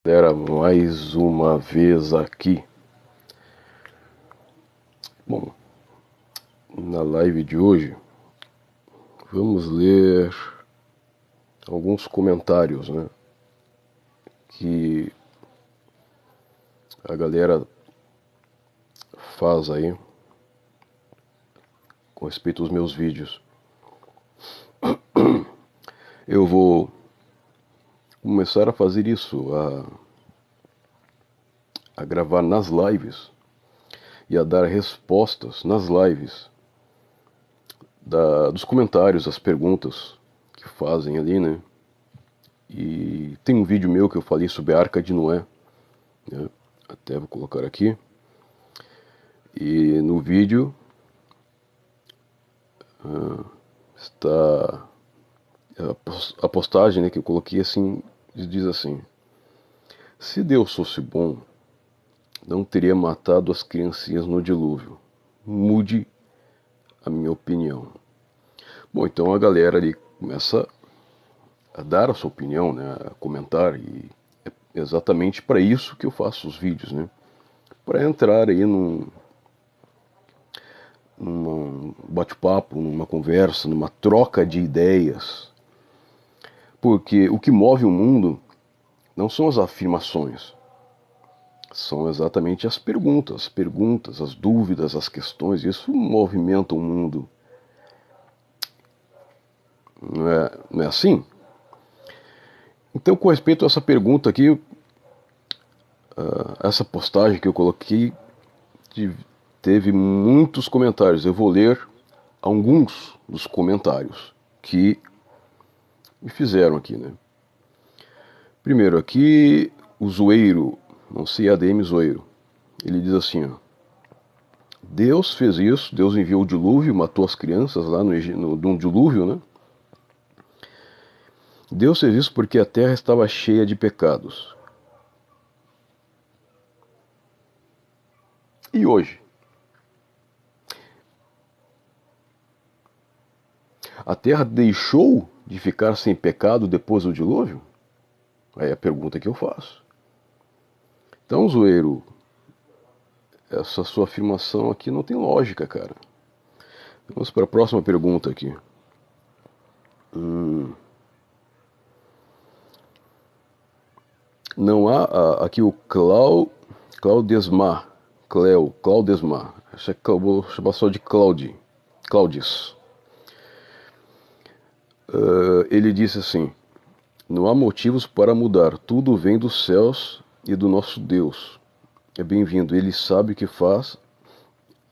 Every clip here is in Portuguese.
Galera, mais uma vez aqui. Bom, na live de hoje vamos ler alguns comentários, né, que a galera faz aí com respeito aos meus vídeos. Eu vou começar a fazer isso, a gravar nas lives e a dar respostas nas lives dos comentários, as perguntas que fazem ali, né? E tem um vídeo meu que eu falei sobre a Arca de Noé, né? Até vou colocar aqui. E no vídeo está a postagem, né, que eu coloquei assim, diz assim: se Deus fosse bom, não teria matado as criancinhas no dilúvio. Mude a minha opinião. Bom, então a galera ali começa a dar a sua opinião, né, a comentar, e é exatamente para isso que eu faço os vídeos, né, para entrar aí num bate-papo, numa conversa, numa troca de ideias, porque o que move o mundo não são as afirmações, são exatamente as perguntas, as dúvidas, as questões. Isso movimenta o mundo. Não é assim? Então, com respeito a essa pergunta aqui, essa postagem que eu coloquei teve muitos comentários. Eu vou ler alguns dos comentários que me fizeram aqui, né? Primeiro aqui, o Zoeiro, não sei, ADM Zoeiro. Ele diz assim, ó: Deus fez isso, Deus enviou o dilúvio, matou as crianças lá no dilúvio, né? Deus fez isso porque a terra estava cheia de pecados. E hoje? A terra deixou de ficar sem pecado depois do dilúvio? Aí é a pergunta que eu faço. Então, Zoeiro, essa sua afirmação aqui não tem lógica, cara. Vamos para a próxima pergunta aqui. Não há aqui o Claudesmar. Acho que eu vou chamar só de Claudis. Ele disse assim: não há motivos para mudar, tudo vem dos céus e do nosso Deus. É bem-vindo, ele sabe o que faz,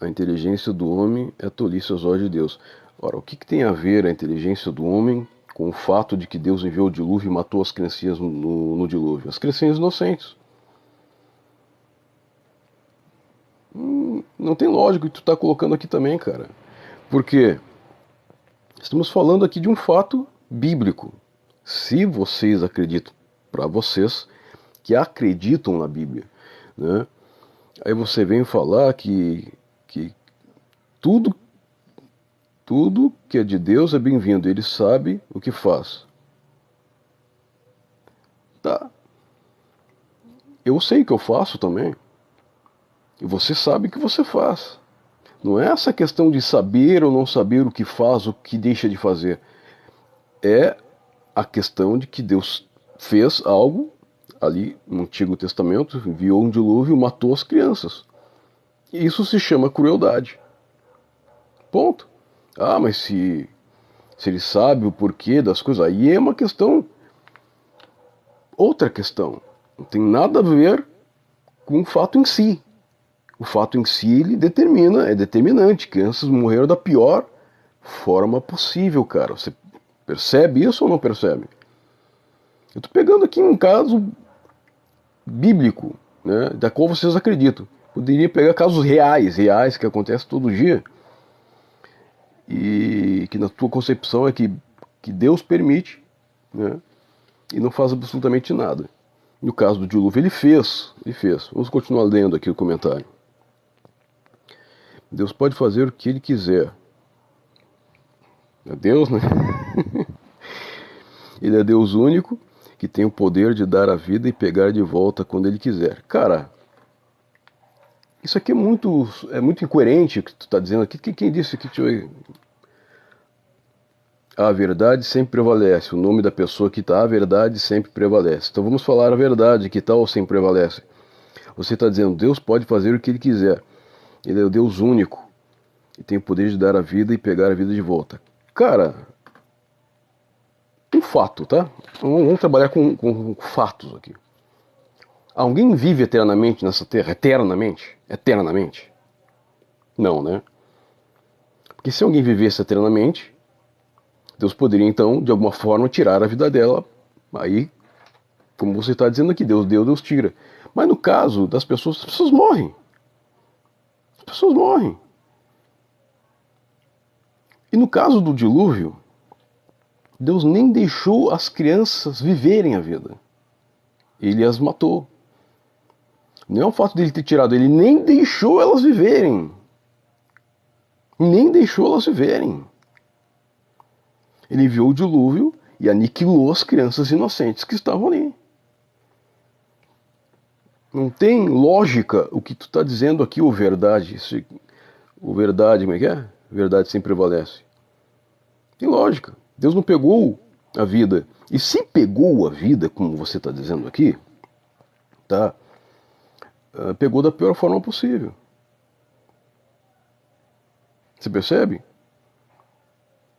a inteligência do homem é tolice aos olhos de Deus. Ora, o que tem a ver a inteligência do homem com o fato de que Deus enviou o dilúvio e matou as criancinhas no dilúvio? As criancinhas inocentes. Não tem lógica o que tu está colocando aqui também, cara. Porque estamos falando aqui de um fato bíblico. Se vocês acreditam, para vocês que acreditam na Bíblia, né? Aí você vem falar que tudo que é de Deus é bem-vindo, ele sabe o que faz. Tá. Eu sei o que eu faço também. E você sabe o que você faz. Não é essa questão de saber ou não saber o que faz, o que deixa de fazer. É a questão de que Deus fez algo ali no Antigo Testamento, enviou um dilúvio, matou as crianças. E isso se chama crueldade. Ponto. Ah, mas se ele sabe o porquê das coisas, aí é uma questão, outra questão. Não tem nada a ver com o fato em si. O fato em si, ele é determinante. Crianças morreram da pior forma possível, cara. Você percebe isso ou não percebe? Eu tô pegando aqui um caso bíblico, né, da qual vocês acreditam. Poderia pegar casos reais que acontecem todo dia, e que na tua concepção é que Deus permite, né, e não faz absolutamente nada. No caso do dilúvio, ele fez. Vamos continuar lendo aqui o comentário. Deus pode fazer o que ele quiser. É Deus, né? Ele é Deus único que tem o poder de dar a vida e pegar de volta quando ele quiser. Cara, isso aqui é muito incoerente o que tu está dizendo aqui. Quem disse que a verdade sempre prevalece? O nome da pessoa que está, a verdade sempre prevalece. Então vamos falar a verdade, que tal sempre prevalece? Você está dizendo, Deus pode fazer o que ele quiser. Ele é o Deus único e tem o poder de dar a vida e pegar a vida de volta. Cara, um fato, tá? Vamos trabalhar com fatos aqui. Alguém vive eternamente nessa terra? Eternamente? Eternamente? Não, né? Porque se alguém vivesse eternamente, Deus poderia então, de alguma forma, tirar a vida dela. Aí, como você está dizendo aqui, Deus deu, Deus tira. Mas no caso das pessoas, as pessoas morrem. As pessoas morrem. E no caso do dilúvio, Deus nem deixou as crianças viverem a vida. Ele as matou. Não é o fato dele ter tirado, ele nem deixou elas viverem. Nem deixou elas viverem. Ele enviou o dilúvio e aniquilou as crianças inocentes que estavam ali. Não tem lógica o que tu está dizendo aqui, o verdade. O verdade, como é que é? Verdade sempre prevalece. Tem lógica. Deus não pegou a vida. E se pegou a vida, como você está dizendo aqui, tá? Pegou da pior forma possível. Você percebe?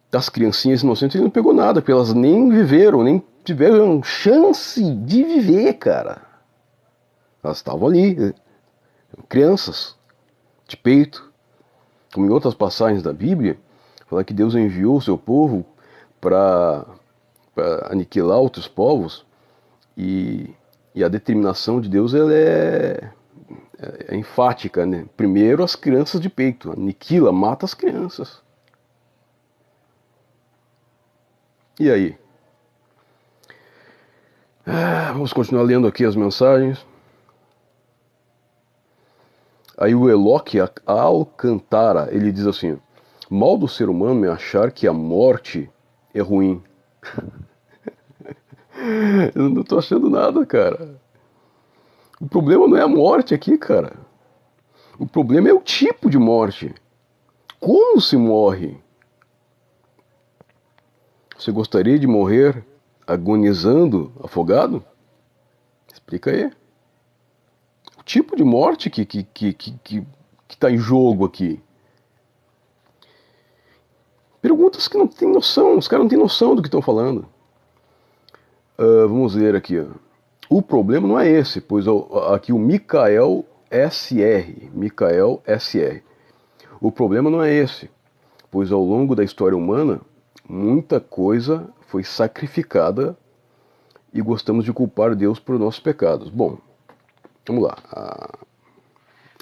Das criancinhas inocentes ele não pegou nada, porque elas nem viveram, nem tiveram chance de viver, cara. Elas estavam ali, crianças, de peito. Como em outras passagens da Bíblia, fala que Deus enviou o seu povo para aniquilar outros povos, e a determinação de Deus ela é enfática, né? Primeiro as crianças de peito, aniquila, mata as crianças. E aí? Vamos continuar lendo aqui as mensagens. Aí o Eloque Alcantara, ele diz assim: mal do ser humano é achar que a morte é ruim. Eu não tô achando nada, cara. O problema não é a morte aqui, cara. O problema é o tipo de morte. Como se morre? Você gostaria de morrer agonizando, afogado? Explica aí. O tipo de morte que está em jogo aqui. Perguntas que não tem noção, os caras não têm noção do que estão falando. Vamos ler aqui. O problema não é esse, pois aqui o Michael SR. O problema não é esse, pois ao longo da história humana, muita coisa foi sacrificada e gostamos de culpar Deus por nossos pecados. Bom, vamos lá.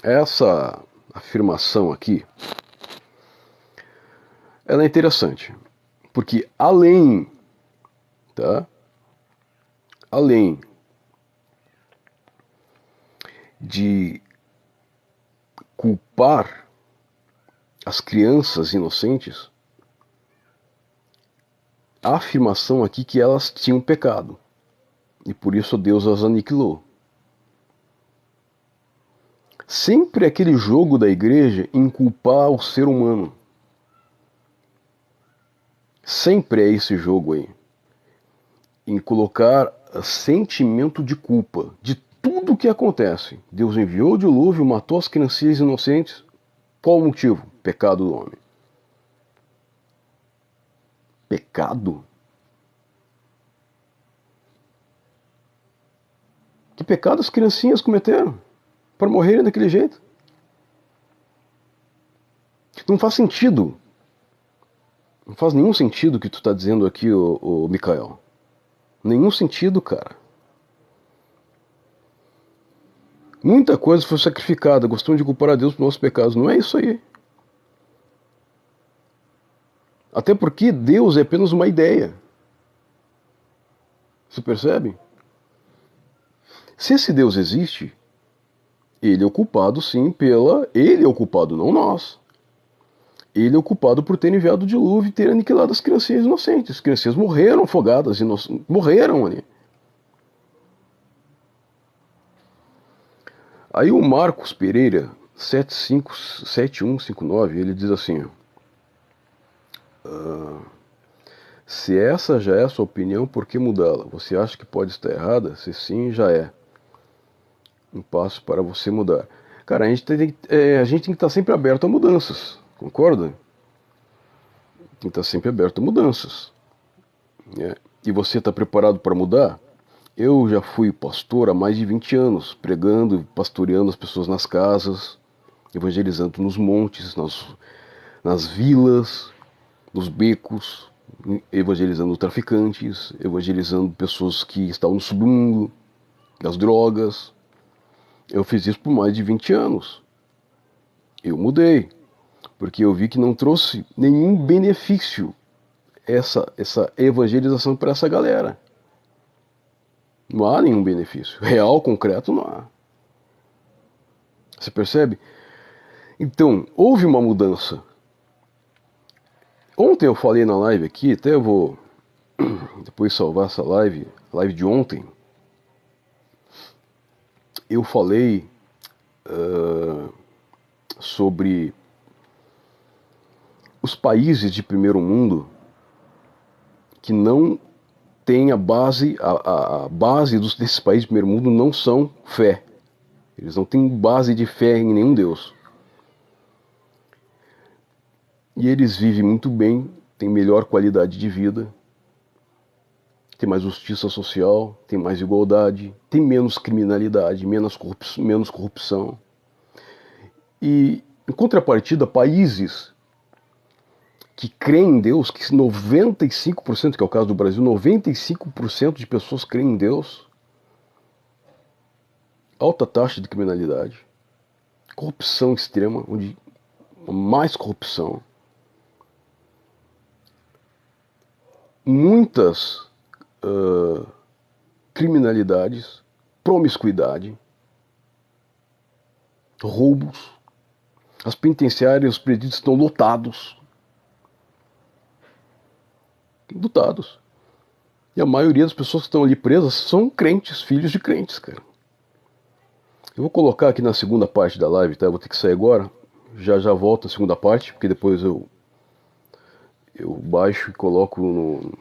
Essa afirmação aqui, ela é interessante, porque além de culpar as crianças inocentes, a afirmação aqui que elas tinham pecado e por isso Deus as aniquilou. Sempre aquele jogo da igreja em culpar o ser humano. Sempre é esse jogo aí. Em colocar sentimento de culpa de tudo que acontece. Deus enviou o dilúvio, matou as criancinhas inocentes. Qual o motivo? Pecado do homem. Pecado? Que pecado as criancinhas cometeram para morrerem daquele jeito? Não faz sentido. Não faz nenhum sentido o que tu está dizendo aqui, o Michael. Nenhum sentido, cara. Muita coisa foi sacrificada, gostamos de culpar a Deus por nossos pecados. Não é isso aí. Até porque Deus é apenas uma ideia. Você percebe? Se esse Deus existe, ele é o culpado sim Ele é o culpado, não nós. Ele é o culpado por ter enviado o dilúvio e ter aniquilado as criancinhas inocentes. As criancinhas morreram afogadas, morreram ali. Aí o Marcos Pereira, 7159, ele diz assim: se essa já é a sua opinião, por que mudá-la? Você acha que pode estar errada? Se sim, já é um passo para você mudar. Cara, a gente tem que estar sempre aberto a mudanças, concorda? Tem que estar sempre aberto a mudanças, né? E você está preparado para mudar? Eu já fui pastor há mais de 20 anos, pregando, pastoreando as pessoas nas casas, evangelizando nos montes, nas vilas, nos becos, evangelizando traficantes, evangelizando pessoas que estão no submundo, das drogas. Eu fiz isso por mais de 20 anos. Eu mudei, porque eu vi que não trouxe nenhum benefício essa evangelização para essa galera. Não há nenhum benefício. Real, concreto, não há. Você percebe? Então, houve uma mudança. Ontem eu falei na live aqui, até eu vou depois salvar essa live, a live de ontem. Eu falei sobre os países de primeiro mundo que não têm a base, a base desses países de primeiro mundo não são fé. Eles não têm base de fé em nenhum Deus. E eles vivem muito bem, têm melhor qualidade de vida, tem mais justiça social, tem mais igualdade, tem menos criminalidade, menos corrupção. E, em contrapartida, países que creem em Deus, que 95%, que é o caso do Brasil, 95% de pessoas creem em Deus, alta taxa de criminalidade, corrupção extrema, onde mais corrupção, muitas criminalidades, promiscuidade, roubos, as penitenciárias, os presídios estão lotados. Lotados. E a maioria das pessoas que estão ali presas são crentes, filhos de crentes, cara. Eu vou colocar aqui na segunda parte da live, tá? Eu vou ter que sair agora. Já volto na segunda parte, porque depois eu baixo e coloco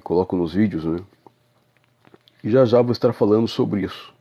coloco nos vídeos, né? E já vou estar falando sobre isso.